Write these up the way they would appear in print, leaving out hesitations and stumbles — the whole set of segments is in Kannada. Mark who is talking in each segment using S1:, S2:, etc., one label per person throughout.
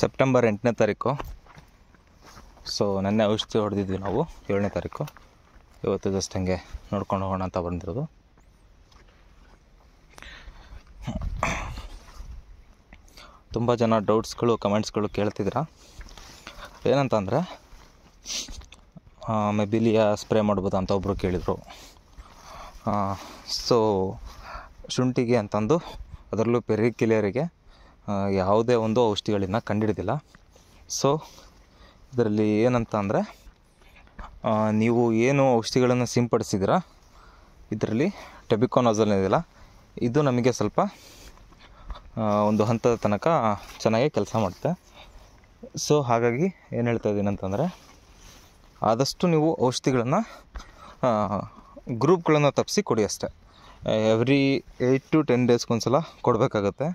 S1: ಸೆಪ್ಟೆಂಬರ್ 8ನೇ ತಾರೀಕು. ಸೊ ನೆನ್ನೆ ಔಷಧಿ ಹೊಡೆದಿದ್ವಿ ನಾವು 7ನೇ ತಾರೀಕು. ಇವತ್ತು ಜಸ್ಟ್ ಹಂಗೆ ನೋಡ್ಕೊಂಡು ಹೋಗೋಣ ಅಂತ ಬಂದಿರೋದು. ತುಂಬ ಜನ ಡೌಟ್ಸ್ಗಳು ಕಮೆಂಟ್ಸ್ಗಳು ಕೇಳ್ತಿದ್ದೀರಾ. ಏನಂತಂದರೆ ಮೆಬಿಲಿಯಾ ಸ್ಪ್ರೇ ಮಾಡ್ಬೋದಾ ಅಂತ ಒಬ್ಬರು ಕೇಳಿದರು. ಸೊ ಶುಂಠಿಗೆ ಅಂತಂದು, ಅದರಲ್ಲೂ ಪೆರಿಕಿಲೇರಿಗೆ ಯಾವುದೇ ಒಂದು ಔಷಧಿಗಳಿಂದ ಕಂಡುಹಿಡಿದಿಲ್ಲ. ಸೊ ಇದರಲ್ಲಿ ಏನಂತ ಅಂದರೆ, ನೀವು ಏನು ಔಷಧಿಗಳನ್ನು ಸಿಂಪಡಿಸಿದ್ದೀರಾ ಇದರಲ್ಲಿ ಟೆಬಿಕೊನಜೋಲ್ ಇದೆಯಲ್ಲ, ಇದು ನಮಗೆ ಸ್ವಲ್ಪ ಒಂದು ಹಂತದ ತನಕ ಚೆನ್ನಾಗಿ ಕೆಲಸ ಮಾಡುತ್ತೆ. ಸೊ ಹಾಗಾಗಿ ಏನು ಹೇಳ್ತಾ ಇದ್ದೀನಿ ಅಂತಂದರೆ, ಆದಷ್ಟು ನೀವು ಔಷಧಿಗಳನ್ನು ಗ್ರೂಪ್ಗಳನ್ನು ತಪ್ಪಿಸಿ ಕೊಡಿ ಅಷ್ಟೇ. ಎವ್ರಿ 8 to 10 ಡೇಸ್ಗೊಂದ್ಸಲ ಕೊಡಬೇಕಾಗತ್ತೆ.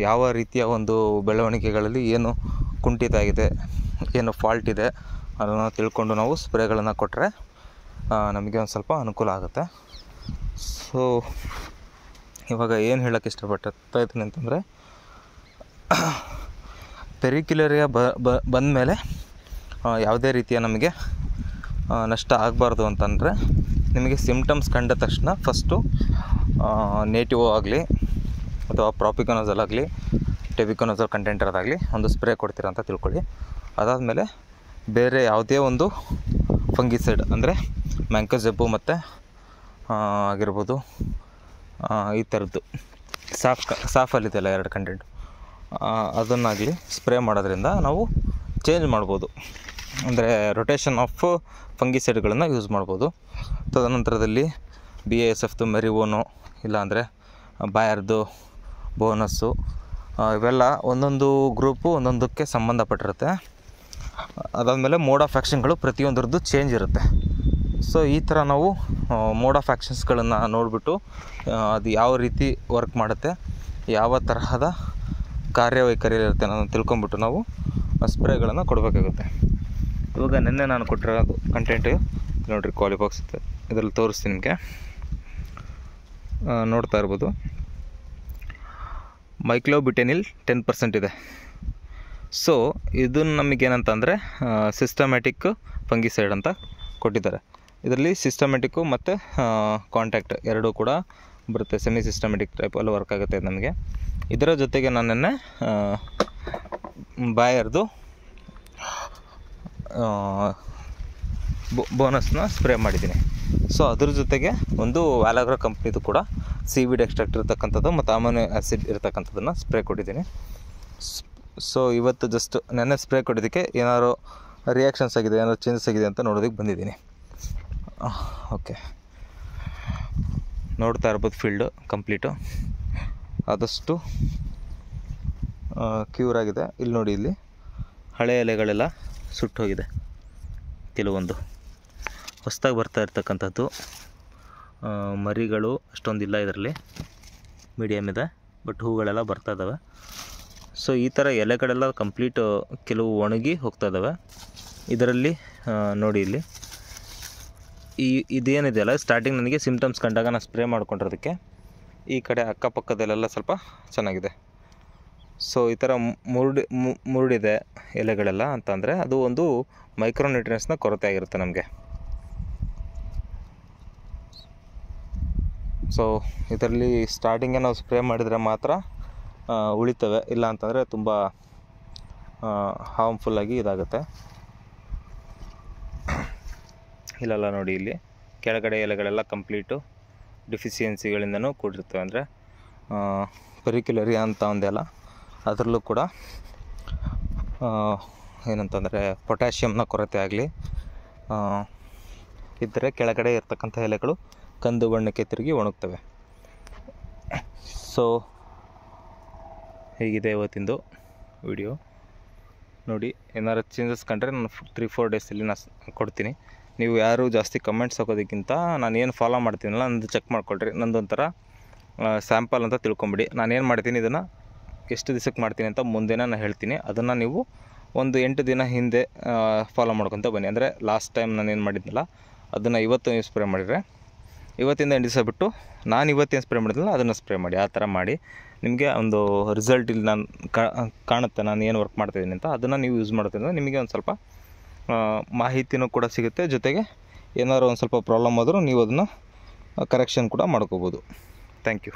S1: ಯಾವ ರೀತಿಯ ಒಂದು ಬೆಳವಣಿಗೆಗಳಲ್ಲಿ ಏನು ಕುಂಠಿತ ಆಗಿದೆ, ಏನು ಫಾಲ್ಟ್ ಇದೆ ಅದನ್ನು ತಿಳ್ಕೊಂಡು ನಾವು ಸ್ಪ್ರೇಗಳನ್ನು ಕೊಟ್ಟರೆ ನಮಗೆ ಒಂದು ಸ್ವಲ್ಪ ಅನುಕೂಲ ಆಗುತ್ತೆ. ಸೊ ಇವಾಗ ಏನು ಹೇಳೋಕ್ಕೆ ಇಷ್ಟಪಡ್ತಾ ಇದ್ದೀನಿ ಅಂತಂದರೆ, ಪೆರಿಕ್ಯುಲೇರಿಯಾ ಬಂದ ಮೇಲೆ ಯಾವುದೇ ರೀತಿಯ ನಮಗೆ ನಷ್ಟ ಆಗಬಾರ್ದು ಅಂತಂದರೆ, ನಿಮಗೆ ಸಿಮ್ಟಮ್ಸ್ ಕಂಡ ತಕ್ಷಣ ಫಸ್ಟು ನೇಟಿವೋ ಆಗಲಿ ಅಥವಾ ಪ್ರಾಪಿಕೊನಜೋಲ್ ಆಗಲಿ, ಟೆಬಿಕೊನಜೋಲ್ ಕಂಟೆಂಟ್ ಇರೋದಾಗಲಿ ಒಂದು ಸ್ಪ್ರೇ ಕೊಡ್ತೀರಾ ಅಂತ ತಿಳ್ಕೊಳ್ಳಿ. ಅದಾದಮೇಲೆ ಬೇರೆ ಯಾವುದೇ ಒಂದು ಫಂಗಿಸೈಡ್ ಅಂದರೆ ಮ್ಯಾಂಕೋಜೆಬ್ಬು ಮತ್ತು ಆಗಿರ್ಬೋದು, ಈ ಥರದ್ದು ಸಾಫಲ್ಲಿದೆಯಲ್ಲ 2 ಕಂಟೆಂಟು, ಅದನ್ನಾಗಲಿ ಸ್ಪ್ರೇ ಮಾಡೋದ್ರಿಂದ ನಾವು ಚೇಂಜ್ ಮಾಡ್ಬೋದು. ಅಂದರೆ ರೊಟೇಷನ್ ಆಫ್ ಫಂಗಿಸೈಡ್ಗಳನ್ನು ಯೂಸ್ ಮಾಡ್ಬೋದು. ತದನಂತರದಲ್ಲಿ BASFದು ಮೆರಿವೋನು, ಇಲ್ಲಾಂದರೆ ಬಾಯರ್ದು ಬೋನಸ್ಸು, ಇವೆಲ್ಲ ಒಂದೊಂದು ಗ್ರೂಪು ಒಂದೊಂದಕ್ಕೆ ಸಂಬಂಧಪಟ್ಟಿರುತ್ತೆ. ಅದಾದಮೇಲೆ ಮೋಡ್ ಆಫ್ ಆ್ಯಕ್ಷನ್ಗಳು ಪ್ರತಿಯೊಂದರದ್ದು ಚೇಂಜ್ ಇರುತ್ತೆ. ಸೊ ಈ ಥರ ನಾವು ಮೋಡ್ ಆಫ್ ಆ್ಯಕ್ಷನ್ಸ್ಗಳನ್ನು ನೋಡಿಬಿಟ್ಟು ಅದು ಯಾವ ರೀತಿ ವರ್ಕ್ ಮಾಡುತ್ತೆ, ಯಾವ ತರಹದ ಕಾರ್ಯವೈಖರಿಯಿರುತ್ತೆ ಅನ್ನೋದನ್ನು ತಿಳ್ಕೊಂಬಿಟ್ಟು ನಾವು ಸ್ಪ್ರೇಗಳನ್ನು ಕೊಡಬೇಕಾಗುತ್ತೆ. ಇವಾಗ ನಿನ್ನೆ ನಾನು ಕೊಟ್ಟಿರೋದು ಕಂಟೆಂಟ್ ನೋಡಿರಿ, ಕ್ವಾಲಿಫಾಕ್ಸ್ ಇದೆ, ಇದರಲ್ಲಿ ತೋರಿಸ್ತೀನಿ ನಿಮಗೆ. ನೋಡ್ತಾ ಇರ್ಬೋದು, ಮೈಕ್ಲೋಬ್ಯುಟೆನಿಲ್ 10% ಇದೆ. ಸೊ ಇದನ್ನು ನಮಗೇನಂತಂದರೆ ಸಿಸ್ಟಮ್ಯಾಟಿಕ್ ಫಂಗಿಸೈಡ್ ಅಂತ ಕೊಟ್ಟಿದ್ದಾರೆ. ಇದರಲ್ಲಿ ಸಿಸ್ಟಮ್ಯಾಟಿಕ್ಕು ಮತ್ತು ಕಾಂಟ್ಯಾಕ್ಟ್ ಎರಡೂ ಕೂಡ ಬರುತ್ತೆ. ಸೆಮಿ ಸಿಸ್ಟಮ್ಯಾಟಿಕ್ ಟೈಪಲ್ಲಿ ವರ್ಕ್ ಆಗುತ್ತೆ ಇದು ನಮಗೆ. ಇದರ ಜೊತೆಗೆ ನಾನು ನೆನ್ನೆ ಬಾಯರ್ದು ಬೋನಸ್ನ ಸ್ಪ್ರೇ ಮಾಡಿದ್ದೀನಿ. ಸೊ ಅದ್ರ ಜೊತೆಗೆ ಒಂದು ವ್ಯಾಲಾಗ್ರಾ ಕಂಪ್ನಿದು ಕೂಡ CBD ಎಕ್ಸ್ಟ್ರಾಕ್ಟ್ ಇರ್ತಕ್ಕಂಥದ್ದು ಮತ್ತು ಅಮೈನೋ ಆ್ಯಸಿಡ್ ಇರ್ತಕ್ಕಂಥದ್ದನ್ನು ಸ್ಪ್ರೇ ಕೊಟ್ಟಿದ್ದೀನಿ. ಸೊ ಇವತ್ತು ಜಸ್ಟ್ ನೆನ್ನೆ ಸ್ಪ್ರೇ ಕೊಟ್ಟಿದ್ದಕ್ಕೆ ಏನಾದ್ರು ರಿಯಾಕ್ಷನ್ಸ್ ಆಗಿದೆ, ಏನಾದ್ರು ಚೇಂಜಸ್ ಆಗಿದೆ ಅಂತ ನೋಡೋದಕ್ಕೆ ಬಂದಿದ್ದೀನಿ. ಓಕೆ, ನೋಡ್ತಾ ಇರ್ಬೋದು ಫೀಲ್ಡು ಕಂಪ್ಲೀಟು ಆದಷ್ಟು ಕ್ಯೂರ್ ಆಗಿದೆ. ಇಲ್ಲಿ ನೋಡಿ, ಇಲ್ಲಿ ಹಳೆ ಎಲೆಗಳೆಲ್ಲ ಸುಟ್ಟೋಗಿದೆ. ಕೆಲವೊಂದು ಹೊಸದಾಗಿ ಬರ್ತಾ ಇರ್ತಕ್ಕಂಥದ್ದು ಮರಿಗಳು ಅಷ್ಟೊಂದಿಲ್ಲ ಇದರಲ್ಲಿ, ಮೀಡಿಯಮ್ ಇದೆ, ಬಟ್ ಹೂಗಳೆಲ್ಲ ಬರ್ತಾ ಇದ್ದಾವೆ. ಸೊ ಈ ಥರ ಎಲೆಗಳೆಲ್ಲ ಕಂಪ್ಲೀಟ್ ಕೆಲವು ಒಣಗಿ ಹೋಗ್ತಾ ಇದ್ದಾವೆ. ಇದರಲ್ಲಿ ನೋಡಿ, ಇಲ್ಲಿ ಇದೇನಿದೆಯಲ್ಲ, ಸ್ಟಾರ್ಟಿಂಗ್ ನನಗೆ ಸಿಮ್ಟಮ್ಸ್ ಕಂಡಾಗ ನಾನು ಸ್ಪ್ರೇ ಮಾಡ್ಕೊಂಡಿರೋದಕ್ಕೆ ಈ ಕಡೆ ಅಕ್ಕಪಕ್ಕದಲ್ಲೆಲ್ಲ ಸ್ವಲ್ಪ ಚೆನ್ನಾಗಿದೆ. ಸೊ ಈ ಥರ ಮುರುಡಿದೆ ಎಲೆಗಳೆಲ್ಲ ಅಂತಂದರೆ ಅದು ಒಂದು ಮೈಕ್ರೋನ್ಯೂಟ್ರಿಯೆಂಟ್ಸ್ನ ಕೊರತೆ ಆಗಿರುತ್ತೆ ನಮಗೆ. ಸೊ ಇದರಲ್ಲಿ ಸ್ಟಾರ್ಟಿಂಗೇ ನಾವು ಸ್ಪ್ರೇ ಮಾಡಿದರೆ ಮಾತ್ರ ಉಳಿತವೆ, ಇಲ್ಲ ಅಂತಂದರೆ ತುಂಬ ಹಾರ್ಮ್ಫುಲ್ಲಾಗಿ ಇದಾಗುತ್ತೆ. ಇಲ್ಲೆಲ್ಲ ನೋಡಿ, ಇಲ್ಲಿ ಕೆಳಗಡೆ ಎಲೆಗಳೆಲ್ಲ ಕಂಪ್ಲೀಟು ಡಿಫಿಷಿಯನ್ಸಿಗಳಿಂದನೂ ಕೂಡಿರ್ತವೆ. ಅಂದರೆ ಪೆರಿಕ್ಯುಲೇರಿಯಾ ಅಂತ ಒಂದೆಲ್ಲ, ಅದರಲ್ಲೂ ಕೂಡ ಏನಂತಂದರೆ ಪೊಟ್ಯಾಷಿಯಮ್ನ ಕೊರತೆ ಆಗಲಿ ಇದ್ದರೆ ಕೆಳಗಡೆ ಇರ್ತಕ್ಕಂಥ ಎಲೆಗಳು ಕಂದು ಬಣ್ಣಕ್ಕೆ ತಿರುಗಿ ಒಣಗ್ತವೆ. ಸೊ ಹೀಗಿದೆ ಇವತ್ತಿಂದು ವಿಡಿಯೋ. ನೋಡಿ, ಏನಾದ್ರು ಚೇಂಜಸ್ ಕಂಡ್ರೆ ನಾನು 3-4 ಡೇಸಲ್ಲಿ ನಾನು ಕೊಡ್ತೀನಿ. ನೀವು ಯಾರು ಜಾಸ್ತಿ ಕಮೆಂಟ್ಸ್ ಹಾಕೋದಕ್ಕಿಂತ ನಾನು ಏನು ಫಾಲೋ ಮಾಡ್ತೀನಲ್ಲ ನಂದು ಚೆಕ್ ಮಾಡ್ಕೊಳ್ರಿ. ನಂದೊಂಥರ ಸ್ಯಾಂಪಲ್ ಅಂತ ತಿಳ್ಕೊಂಬಿಡಿ. ನಾನೇನು ಮಾಡ್ತೀನಿ, ಇದನ್ನು ಎಷ್ಟು ದಿವಸಕ್ಕೆ ಮಾಡ್ತೀನಿ ಅಂತ ಮುಂದೆನೇ ನಾನು ಹೇಳ್ತೀನಿ. ಅದನ್ನು ನೀವು ಒಂದು 8 ದಿನ ಹಿಂದೆ ಫಾಲೋ ಮಾಡ್ಕೊತ ಬನ್ನಿ. ಅಂದರೆ ಲಾಸ್ಟ್ ಟೈಮ್ ನಾನು ಏನು ಮಾಡಿದ್ನಲ್ಲ ಅದನ್ನು ಇವತ್ತು ನೀವು ಸ್ಪ್ರೇ ಮಾಡಿದರೆ, ಇವತ್ತಿಂದ 8 ದಿವಸ ಬಿಟ್ಟು ನಾನು ಇವತ್ತೇನು ಸ್ಪ್ರೇ ಮಾಡಿದ್ನಲ್ಲ ಅದನ್ನು ಸ್ಪ್ರೇ ಮಾಡಿ. ಆ ಥರ ಮಾಡಿ ನಿಮಗೆ ಒಂದು ರಿಸಲ್ಟ್ ಇಲ್ಲಿ ನಾನು ಕಾಣುತ್ತೆ ನಾನು ಏನು ವರ್ಕ್ ಮಾಡ್ತಾಯಿದ್ದೀನಿ ಅಂತ. ಅದನ್ನು ನೀವು ಯೂಸ್ ಮಾಡೋದ್ರಿಂದ ನಿಮಗೆ ಒಂದು ಸ್ವಲ್ಪ ಮಾಹಿತಿನೂ ಕೂಡ ಸಿಗುತ್ತೆ. ಜೊತೆಗೆ ಏನಾದ್ರು ಒಂದು ಸ್ವಲ್ಪ ಪ್ರಾಬ್ಲಮ್ ಆದರೂ ನೀವು ಅದನ್ನು ಕರೆಕ್ಷನ್ ಕೂಡ ಮಾಡ್ಕೋಬೋದು. Thank you.